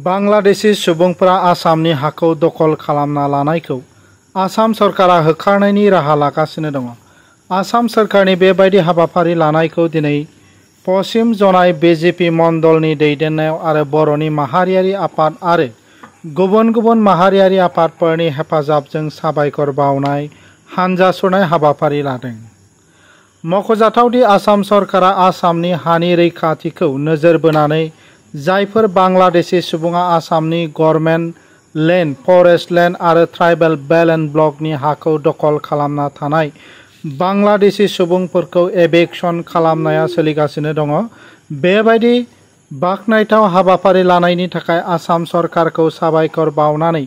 बांलादेशी सुबुंफोरा आसामनि हाखौ दखल खालामना लानायखौ आसाम सरकारा होखारनायनि राहा लागासिनो दङ। आसाम सरकारनि बेबायदि हाबाफारि लानायखौ दिनै पश्चिम जनाय बिजेपि मण्डलनि दैदेननायाव आरो बर'नि माहारियारि आफाद आरो गुबुन गुबुन माहारियारि आफादफोरनि हेफाजाबजों साबायखर बावनाय हानजा सुरनाय हाबाफारि लादों। मख'जाथावदि आसाम सरकारा आसामनि हानि रैखाथिखौ नोजोर बोनानै जायफोर बांलादेशी सुबुङा आसामनि गभर्नमेन्ट लेन्ड, फरेस्ट लेन्ड आरो ट्राइबेल बेल्ट एन्ड ब्लकनि हाखौ दखल खालामना थानाय बांलादेशी सुबुंफोरखौ एभिक्शन खालामनाया सोलिगासिनो दङ। बेबायदि बाखनायथाव हाबाफारि लानायनि थाखाय आसाम सरकारखौ साबायखर बावनानै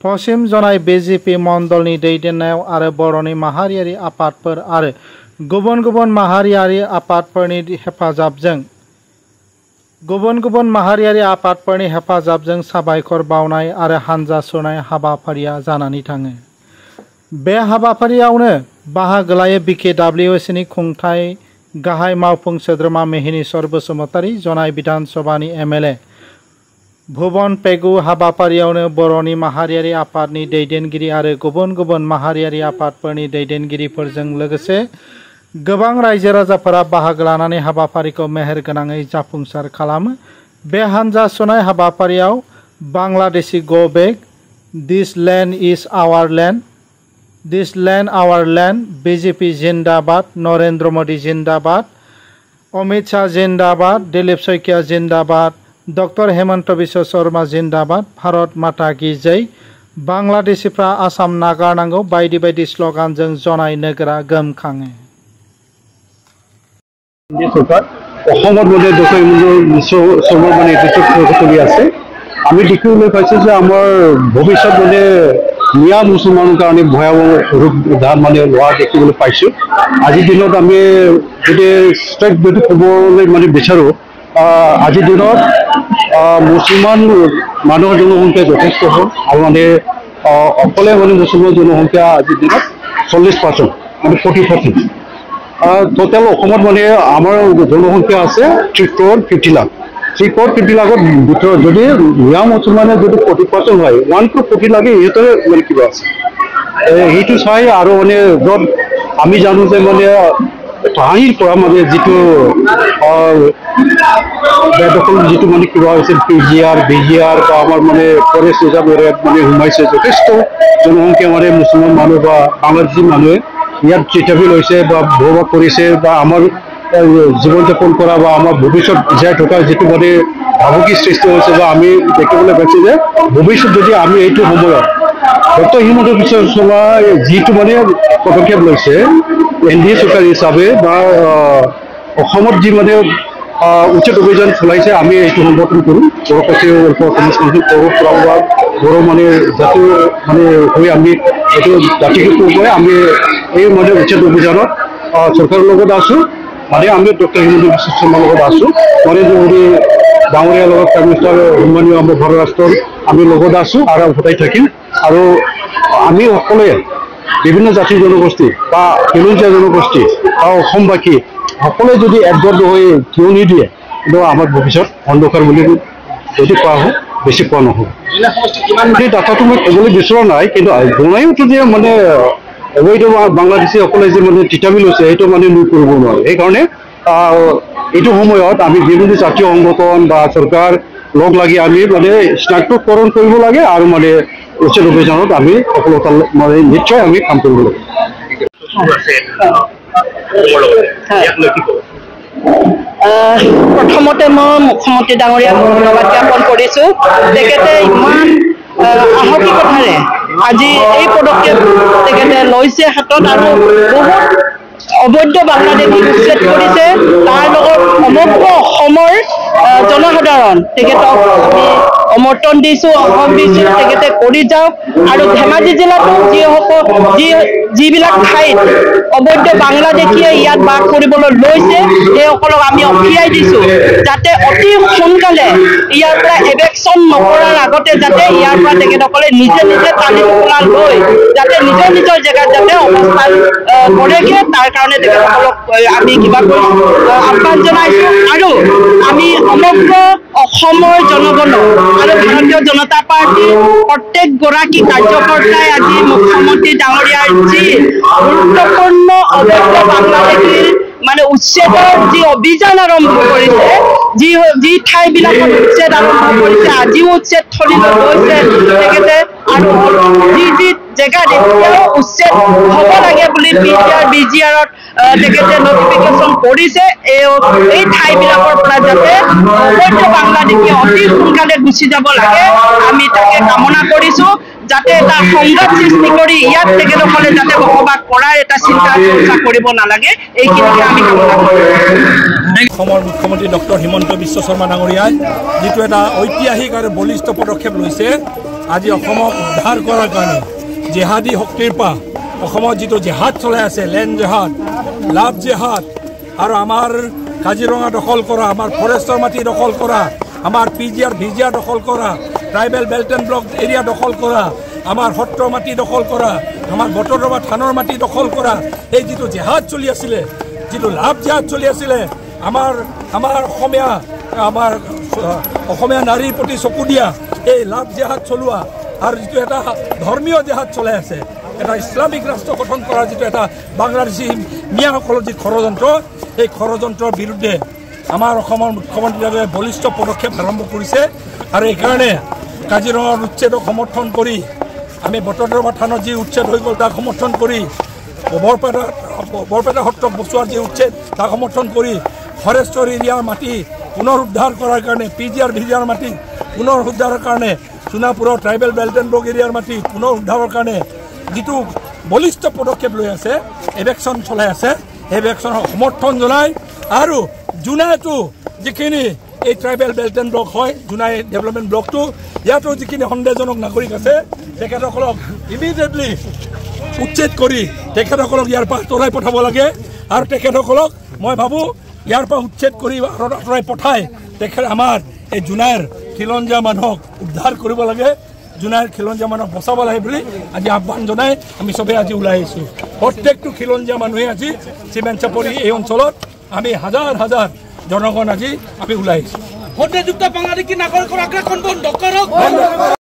पश्चिम जनाय बिजेपि मण्डलनि दैदेननायाव आरो बर'नि माहारियारि आफादफोर आरो गुबुन गुबुन माहारियारि आफादफोरनि साबायखर बावनाय आरो हानजा सुरनाय हाबाफारिया जानानै थाङो। बे हाबाफारियावनो बाहागो लायो BKWSनि खुंथाय गाहाय मावफुं सोद्रोमा मेहिनीश्वर बसुमतारी, जनाय बिधान सभानि MLA भुवन पेगु। हाबाफारियावनो बर'नि माहारियारि आफादनि दैदेनगिरि आरो गुबुन गुबुन माहारियारि आफादफोरनि दैदेनगिरिफोरजों लोगोसे गोबां रायजो राजाफोरा बाहागो लानानै हाबाफारिखौ मेहेरगोनाङै जाफुंसार खालामो। बे हानजा सुरनाय हाबाफारियाव Bangladeshi go back, this land is our land, this land our land, BJP जिन्दाबाद, नरेन्द्र मोदी जिन्दाबाद, अमित शाह जिन्दाबाद, दिलीप शइकिया जिन्दाबाद, डक्टर हेमंत बिश्व शर्मा जिन्दाबाद, भारत माता की जय, बांलादेशीफ्रा आसाम नागारनांगौ बायदि बायदि स्लगानजों जनाय नोगोरा गोमखाङो। सरकार অসমত মানে চবৰ মানে চলি আছে। আমি দেখিবলৈ পাইছোঁ যে আমাৰ ভৱিষ্যত মানে মিয়া মুছলমানৰ কাৰণে ভয়াৱহ ৰূপ মানে লোৱা দেখিবলৈ পাইছোঁ। আজিৰ দিনত আমি যদি ষ্ট্ৰেইট যদি ক'বলৈ মানে বিচাৰোঁ, আজিৰ দিনত মুছলমান মানুহৰ জনসংখ্যা যথেষ্ট হ'ল আৰু মানে অকলে মানে মুছলমান জনসংখ্যা আজিৰ দিনত 40%, মানে 40%। টোটেল অসমত মানে আমাৰ জনসংখ্যা আছে 3 crore 50 lakh। 3 crore 50 লাখৰ ভিতৰত যদি মিয়া মুছলমানে যদি 40% হয়, 1 crore 40 লাখে সিহঁতৰে মানে কিবা আছে। সেইটো চাই আৰু মানে য'ত আমি জানো যে মানে তাহিৰ পৰা মানে যিটো বেদখল যিটো মানে কিবা হৈছে BGR বা আমাৰ মানে ফৰেষ্ট ৰিজাৰ্ভ এৰিয়াত মানে সোমাইছে যথেষ্ট জনসংখ্যা মানে মুছলমান মানুহ বা বাংলাদেশী মানুহে ইয়াত চিটাফিল হৈছে বা বসবাস কৰিছে বা আমাৰ জীৱন যাপন কৰা বা আমাৰ ভৱিষ্যত জীয়াই থকাৰ যিটো মানে ভাবুকি সৃষ্টি হৈছে বা আমি দেখিবলৈ পাইছোঁ যে ভৱিষ্যত যদি আমি এইটো সময়ত ডক্টৰ হিমন্ত বিশ্ব শৰ্মাই যিটো মানে পদক্ষেপ লৈছে NDA চৰকাৰ হিচাপে বা অসমত যি মানে উচিত অভিযান চলাইছে, আমি এইটো সমৰ্থন কৰোঁ। বড়ো মানে জাতীয় মানে হৈ আমি এইটো জাতিকে কৈ আমি এই মানে উচিত অভিযানত চৰকাৰৰ লগত আছোঁ। মানে আমি ডক্টৰ হিমন্ত বিশ্ব শৰ্মাৰ লগত আছোঁ। নৰেন্দ্ৰ মোদী ডাঙৰীয়াৰ লগত প্ৰাইম মিনিষ্টাৰ সন্মানীয় আমাৰ ভাৰত ৰাষ্ট্ৰৰ আমি লগত আছোঁ আৰু ভোটাই থাকিম। আৰু আমি সকলোৱে বিভিন্ন জাতি জনগোষ্ঠী বা খিলঞ্জীয়া জনগোষ্ঠী বা অসমবাসী সকলোৱে যদি একগোট হৈ থিয় নিদিয়ে, কিন্তু আমাৰ ভৱিষ্যত অন্ধকাৰ বুলি যদি কোৱা হয় বেছি কোৱা নহয়। সেই ডাটাটো মই ক'বলৈ বিচৰা নাই, কিন্তু জনাইওতো যে মানে অবৈধ বাংলাদেশীসকলে যে মানে তিতাবি লৈছে সেইটো মানে নুই কৰিব নোৱাৰে। সেইকাৰণে এইটো সময়ত আমি বিভিন্ন জাতীয় সংগঠন বা চৰকাৰ লগ লাগি আমি মানে চিনাক্তকৰণ কৰিব লাগে আৰু মানে উচিত অভিযানত আমি সফলতা মানে নিশ্চয় আমি কাম কৰিব লাগে। প্ৰথমতে মই মুখ্যমন্ত্ৰী ডাঙৰীয়াক ধন্যবাদ জ্ঞাপন কৰিছোঁ। তেখেতে ইমান সাহসী কথাৰে আজি এই পদক্ষেপ তেখেতে লৈছে হাতত আৰু বহুত অবৈধ বাংলাদেশী উচ্ছেদ কৰিছে। তাৰ লগত সমগ্ৰ অসমৰ জনসাধাৰণ তেখেতক আমি সমৰ্থন দিছোঁ, সাহস দিছোঁ, তেখেতে কৰি যাওক। আৰু ধেমাজি জিলাতো যিবিলাক ঠাইত অবৈধ বাংলাদেশীয়ে ইয়াত বাস কৰিবলৈ লৈছে সেইসকলক আমি অকিয়াই দিছোঁ যাতে অতি সোনকালে ইয়াৰ পৰা এভেকশ্যন নকৰাৰ আগতে যাতে ইয়াৰ পৰা তেখেতসকলে নিজে নিজে টানি টোপোলা লৈ যাতে নিজৰ নিজৰ জেগাত যাতে অৱস্থান কৰেগৈ তাৰ কাৰণে তেখেতসকলক আমি কিবা আহ্বান জনাইছোঁ আৰু আমি সমগ্ৰ অসমৰ জনগণক আৰু ভাৰতীয় জনতা পাৰ্টীৰ প্ৰত্যেকগৰাকী কাৰ্যকৰ্তাই আজি মুখ্যমন্ত্ৰী ডাঙৰীয়াৰ যি গুৰুত্বপূৰ্ণ অবৈধ বাংলাদেশীৰ মানে উচ্ছেদৰ যি অভিযান আৰম্ভ কৰিছে যি ঠাইবিলাকত উচ্ছেদ আৰম্ভ কৰিছে আজিও উচ্ছেদ থলীলৈ গৈছে তেখেতে আৰু যি জেগাত এতিয়াও উচ্ছেদ হ'ব লাগে বুলি BGRত তেখেতে নটিফিকেশ্যন কৰিছে এই ঠাইবিলাকৰ পৰা যাতে অবৈধ বাংলাদেশী অতি সোনকালে গুচি যাব লাগে আমি তাকে কামনা কৰিছোঁ যাতে এটা সংঘাত সৃষ্টি কৰি ইয়াত তেখেতসকলে যাতে বসবাস কৰাৰ এটা চিন্তা চৰ্চা কৰিব নালাগে এইখিনিকে আমি কামনা কৰিছোঁ। অসমৰ মুখ্যমন্ত্ৰী ডক্টৰ হিমন্ত বিশ্ব শৰ্মা ডাঙৰীয়াই যিটো এটা ঐতিহাসিক আৰু বলিষ্ঠ পদক্ষেপ লৈছে আজি অসমক উদ্ধাৰ কৰাৰ কাৰণে জেহাদী শক্তিৰ পৰা অসমত যিটো জেহাদ চলাই আছে লেণ্ড জেহাদ লাভ জেহাদ আৰু আমাৰ কাজিৰঙা দখল কৰা আমাৰ ফৰেষ্টৰ মাটি দখল কৰা আমাৰ VGR দখল কৰা tribal belt and block area দখল কৰা আমাৰ সত্ৰ মাটি দখল কৰা আমাৰ বটদ্ৰৱা থানৰ মাটি দখল কৰা এই যিটো জেহাদ চলি আছিলে যিটো লাভ জেহাদ চলি আছিলে আমাৰ অসমীয়া নাৰীৰ প্ৰতি চকু দিয়া এই লাভ জেহাদ চলোৱা আৰু যিটো এটা ধৰ্মীয় জেহাদ চলাই আছে এটা ইছলামিক ৰাষ্ট্ৰ গঠন কৰাৰ যিটো এটা বাংলাদেশী মিয়াসকলৰ যি ষড়যন্ত্ৰ এই ষড়যন্ত্ৰৰ বিৰুদ্ধে আমাৰ অসমৰ মুখ্যমন্ত্ৰীয়ে বলিষ্ঠ পদক্ষেপ আৰম্ভ কৰিছে আৰু এইকাৰণে কাজিৰঙাৰ উচ্ছেদক সমৰ্থন কৰি আমি বটদ্ৰৱা থানত যি উচ্ছেদ হৈ গ'ল তাক সমৰ্থন কৰি বৰপেটা সত্ৰক বচোৱাৰ যি উচ্ছেদ তাক সমৰ্থন কৰি ফৰেষ্টৰ এৰিয়াৰ মাটি পুনৰ উদ্ধাৰ কৰাৰ কাৰণে VGR মাটি পুনৰ উদ্ধাৰৰ কাৰণে সোণাপুৰৰ ট্ৰাইবেল বেল্ট এণ্ড ব্লক এৰিয়াৰ মাটি পুনৰ উদ্ধাৰৰ কাৰণে যিটো বলিষ্ঠ পদক্ষেপ লৈ আছে এভেকশ্যন চলাই আছে এভেকশ্যনক সমৰ্থন জনাই আৰু জোনাইতো যিখিনি এই ট্ৰাইবেল বেল্ট এণ্ড ব্লক হয় জোনাই ডেভেলপমেণ্ট ব্লকটো ইয়াতো যিখিনি সন্দেহজনক নাগৰিক আছে তেখেতসকলক ইমিডিয়েটলি উচ্ছেদ কৰি তেখেতসকলক ইয়াৰ পৰা আঁতৰাই পঠাব লাগে আৰু তেখেতসকলক মই ভাবোঁ ইয়াৰ পৰা উচ্ছেদ কৰি আঁতৰাই পঠাই আমাৰ এই জোনাইৰ খিলঞ্জীয়া মানুহক উদ্ধাৰ কৰিব লাগে জোনাইৰ খিলঞ্জীয়া মানুহক বচাব লাগে বুলি আজি আহ্বান জনাই আমি চবেই আজি ওলাই আহিছোঁ প্ৰত্যেকটো খিলঞ্জীয়া মানুহে আজি চিমেণ্ট চাপৰি এই অঞ্চলত আমি হাজাৰ জনগণ আজি আমি ওলাই আহিছোঁ। বাংলাদেশী নাগৰিকৰ আগ্ৰাসন বন্ধ কৰক।